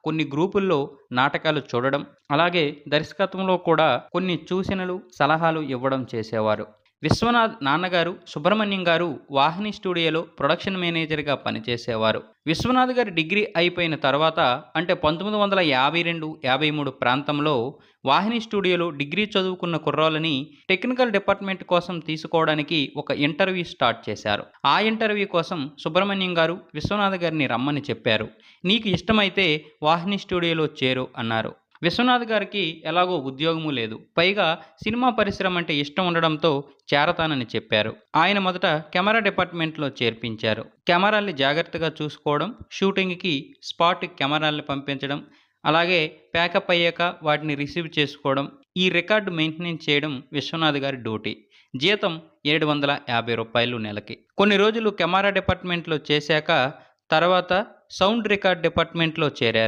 కొన్ని గ్రూపుల్లో నాటకాలు చూడడం, అలాగే దర్శకత్వంలో కూడా కొన్ని సూచనలు, సలహాలు ఇవ్వడం చేసేవారు. విశ్వనాథ్ నాన్నగారు సుబ్రహ్మణ్యం గారు వాహిని స్టూడియోలో ప్రొడక్షన్ మేనేజర్‌గా పనిచేసేవారు. విశ్వనాథ్ గారి డిగ్రీ అయిపోయిన తర్వాత అంటే 1952, 53 ప్రాంతంలో వాహిని స్టూడియోలో డిగ్రీ చదువుకున్న కుర్రోళ్ళని టెక్నికల్ డిపార్ట్మెంట్ కోసం తీసుకోవడానికి ఒక ఇంటర్వ్యూ స్టార్ట్ చేశారు. ఆ ఇంటర్వ్యూ కోసం సుబ్రహ్మణ్యం గారు విశ్వనాథ్ గారిని రమ్మని చెప్పారు. "నీకు ఇష్టమైతే వాహిని స్టూడియోలో చేరు" అన్నారు. విశ్వనాథ్ గారికి ఎలాగో ఉద్యోగము లేదు. పైగా సినిమా పరిశ్రమ అంటే ఇష్టం ఉండడంతో చేరతానని చెప్పారు. ఆయన మొదట కెమెరా డిపార్ట్మెంట్‌లో చేర్పించారు. కెమెరాల్ని జాగ్రత్తగా చూసుకోవడం, షూటింగ్‌కి స్పాట్ కెమెరాల్ని పంపించడం, అలాగే ప్యాకప్ అయ్యాక వాటిని రిసీవ్ చేసుకోవడం, ఈ రికార్డ్ మెయింటెనెన్స్ చేయడం విశ్వనాథ్ గారి డ్యూటీ. జీతం రూ. 750 నెలకి. కొన్ని రోజులు కెమెరా డిపార్ట్మెంట్‌లో చేశాక తర్వాత సౌండ్ రికార్డ్ డిపార్ట్మెంట్‌లో చేరారు.